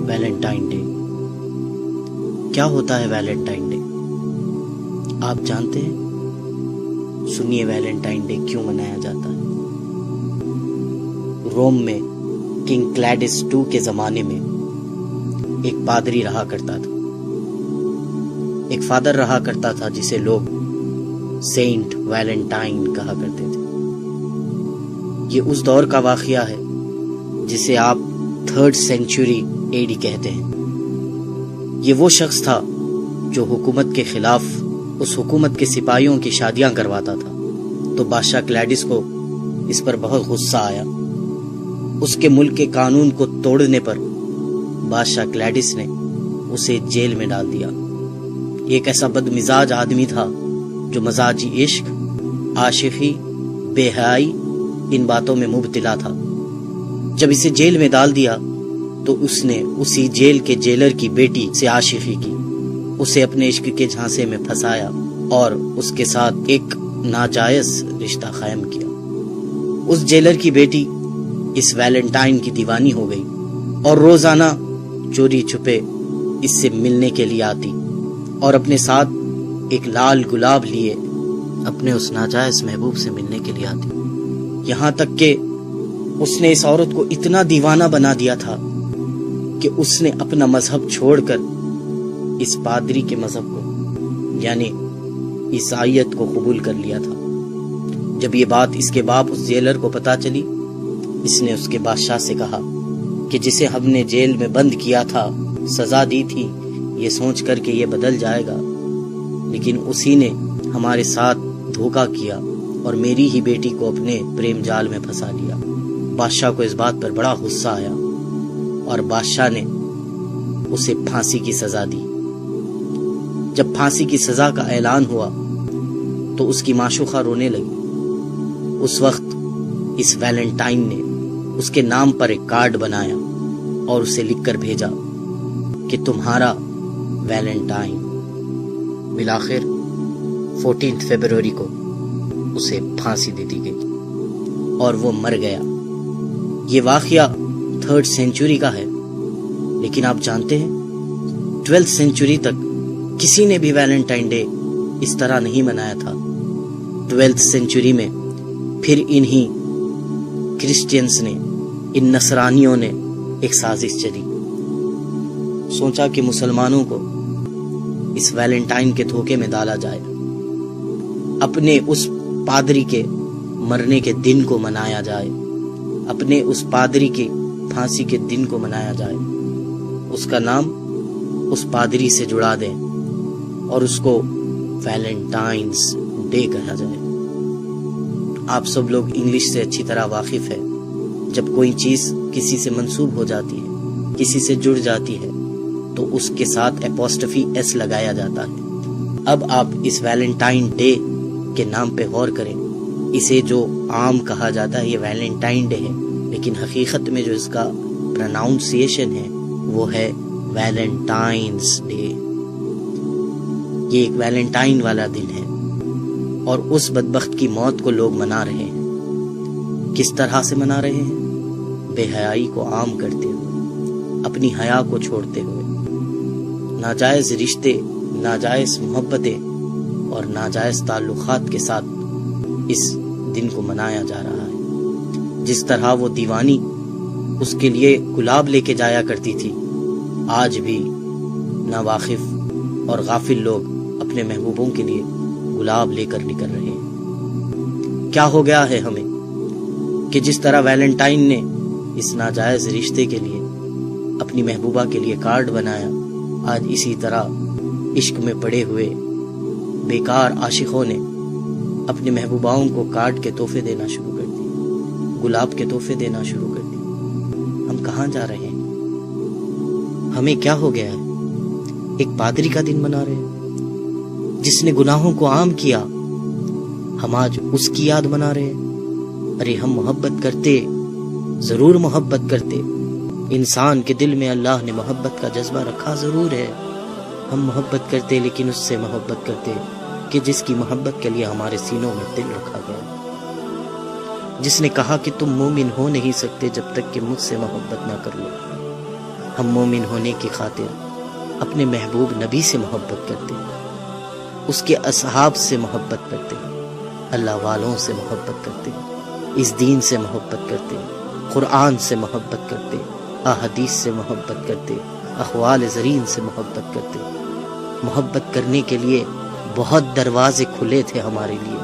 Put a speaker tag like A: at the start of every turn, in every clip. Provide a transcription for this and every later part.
A: Valentine day کیا ہوتا ہے؟ ویلنٹائن ڈے آپ جانتے ہیں؟ سنیے ویلنٹائن ڈے کیوں منایا جاتا ہے۔ روم میں کنگ کلیڈس II کے زمانے میں ایک پادری رہا کرتا تھا، ایک فادر رہا کرتا تھا جسے لوگ سینٹ ویلنٹائن کہا کرتے تھے۔ یہ اس دور کا واقعہ ہے جسے آپ 3rd سینچری AD کہتے ہیں۔ یہ وہ شخص تھا جو حکومت کے خلاف اس حکومت کے سپاہیوں کی شادیاں کرواتا تھا، تو بادشاہ کلیڈس کو اس پر بہت غصہ آیا۔ اس کے ملک کے قانون کو توڑنے پر بادشاہ کلیڈس نے اسے جیل میں ڈال دیا۔ یہ ایک ایسا بد مزاج آدمی تھا جو مزاجی عشق، عاشقی، بے حیائی ان باتوں میں مبتلا تھا۔ جب اسے جیل میں ڈال دیا تو اس نے اسی جیل کے جیلر کی بیٹی سے عاشقی کی، اسے اپنے عشق کے جھانسے میں پھنسایا اور اس کے ساتھ ایک ناجائز رشتہ قائم کیا۔ اس جیلر کی بیٹی اس ویلنٹائن کی دیوانی ہو گئی اور روزانہ چوری چھپے اس سے ملنے کے لیے آتی اور اپنے ساتھ ایک لال گلاب لیے اپنے اس ناجائز محبوب سے ملنے کے لیے آتی، یہاں تک کہ اس نے اس عورت کو اتنا دیوانہ بنا دیا تھا کہ اس نے اپنا مذہب چھوڑ کر اس پادری کے مذہب کو یعنی عیسائیت کو قبول کر لیا تھا۔ جب یہ بات اس کے باپ اس جیلر کو پتہ چلی، اس نے اس کے بادشاہ سے کہا کہ جسے ہم نے جیل میں بند کیا تھا، سزا دی تھی، یہ سوچ کر کہ یہ بدل جائے گا، لیکن اسی نے ہمارے ساتھ دھوکہ کیا اور میری ہی بیٹی کو اپنے پریم جال میں پھنسا لیا۔ بادشاہ کو اس بات پر بڑا غصہ آیا اور بادشاہ نے اسے پھانسی کی سزا دی۔ جب پھانسی کی سزا کا اعلان ہوا تو اس کی معشوقہ رونے لگی۔ اس وقت اس ویلنٹائن نے اس کے نام پر ایک کارڈ بنایا اور اسے لکھ کر بھیجا کہ تمہارا ویلنٹائن۔ بالآخر 14 فروری کو اسے پھانسی دے دی گئی اور وہ مر گیا۔ یہ واقعہ 3rd سینچری کا ہے، لیکن آپ جانتے ہیں 12th سینچری تک کسی نے بھی ویلنٹائن ڈے اس طرح نہیں منایا تھا۔ 12th سینچری میں پھر انہی کرسچینز نے، ان نصرانیوں نے ایک سازش چلی، سوچا کہ مسلمانوں کو اس ویلنٹائن کے دھوکے میں ڈالا جائے، اپنے اس پادری کے مرنے کے دن کو منایا جائے، اپنے اس پادری کی پھانسی کے دن کو منایا جائے، اس کا نام اس پادری سے جڑا دیں اور اس کو ویلنٹائنز ڈے کہا جائے۔ آپ سب لوگ انگلش سے اچھی طرح واقف ہے، جب کوئی چیز کسی سے منسوب ہو جاتی ہے، کسی سے جڑ جاتی ہے، تو اس کے ساتھ اپوسٹفی ایس لگایا جاتا ہے۔ اب آپ اس ویلنٹائن ڈے کے نام پہ غور کریں۔ اسے جو عام کہا جاتا ہے یہ ویلنٹائن ڈے ہے، لیکن حقیقت میں جو اس کا پروناؤنسیشن ہے وہ ہے ویلنٹائنز ڈے۔ یہ ایک ویلنٹائن والا دن ہے اور اس بدبخت کی موت کو لوگ منا رہے ہیں۔ کس طرح سے منا رہے ہیں؟ بے حیائی کو عام کرتے ہوئے، اپنی حیا کو چھوڑتے ہوئے، ناجائز رشتے، ناجائز محبتیں اور ناجائز تعلقات کے ساتھ اس دن کو منایا جا رہا ہے۔ جس طرح وہ دیوانی اس کے لیے گلاب لے کے جایا کرتی تھی، آج بھی ناواقف اور غافل لوگ اپنے محبوبوں کے لیے گلاب لے کر نکل رہے ہیں۔ کیا ہو گیا ہے ہمیں کہ جس طرح ویلنٹائن نے اس ناجائز رشتے کے لیے اپنی محبوبہ کے لیے کارڈ بنایا، آج اسی طرح عشق میں پڑے ہوئے بیکار عاشقوں نے اپنی محبوباؤں کو کارڈ کے تحفے دینا شروع کر دیے، گلاب کے تحفے دینا شروع کر دیے۔ ہم کہاں جا رہے ہیں؟ ہمیں کیا ہو گیا ہے؟ ایک پادری کا دن منا رہے ہیں جس نے گناہوں کو عام کیا، ہم آج اس کی یاد منا رہے ہیں۔ ارے ہم محبت کرتے، ضرور محبت کرتے، انسان کے دل میں اللہ نے محبت کا جذبہ رکھا ضرور ہے، ہم محبت کرتے لیکن اس سے محبت کرتے کہ جس کی محبت کے لیے ہمارے سینوں میں دل رکھا گیا، جس نے کہا کہ تم مومن ہو نہیں سکتے جب تک کہ مجھ سے محبت نہ کر لو۔ ہم مومن ہونے کی خاطر اپنے محبوب نبی سے محبت کرتے، اس کے اصحاب سے محبت کرتے، اللہ والوں سے محبت کرتے، اس دین سے محبت کرتے، قرآن سے محبت کرتے، احادیث سے محبت کرتے، اقوال زرین سے محبت کرتے۔ محبت کرنے کے لیے بہت دروازے کھلے تھے ہمارے لیے،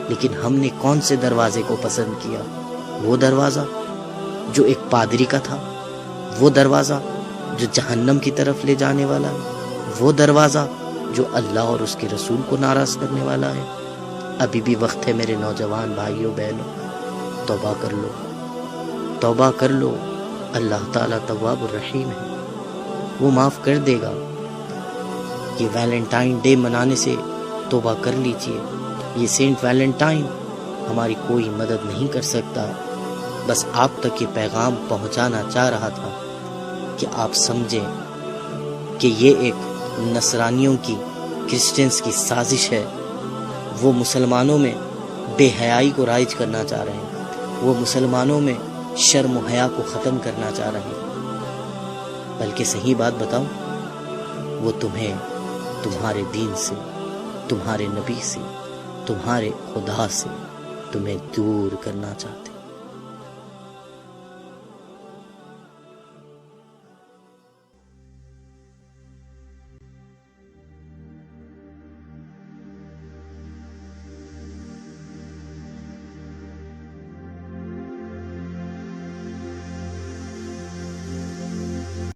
A: لیکن ہم نے کون سے دروازے کو پسند کیا؟ وہ دروازہ جو ایک پادری کا تھا، وہ دروازہ جو جہنم کی طرف لے جانے والا ہے، وہ دروازہ جو اللہ اور اس کے رسول کو ناراض کرنے والا ہے۔ ابھی بھی وقت ہے میرے نوجوان بھائیوں بہنوں، توبہ کر لو، توبہ کر لو۔ اللہ تعالیٰ تواب الرحیم ہے، وہ معاف کر دے گا۔ یہ ویلنٹائن ڈے منانے سے توبہ کر لیجئے۔ یہ سینٹ ویلنٹائن ہماری کوئی مدد نہیں کر سکتا، بس آپ تک یہ پیغام پہنچانا چاہ رہا تھا کہ آپ سمجھیں کہ یہ ایک نصرانیوں کی، کرسچنز کی سازش ہے۔ وہ مسلمانوں میں بے حیائی کو رائج کرنا چاہ رہے ہیں، وہ مسلمانوں میں شرم و حیا کو ختم کرنا چاہ رہے ہیں۔ بلکہ صحیح بات بتاؤں، وہ تمہیں تمہارے دین سے، تمہارے نبی سے، تمہارے خدا سے تمہیں دور کرنا چاہتے ہیں۔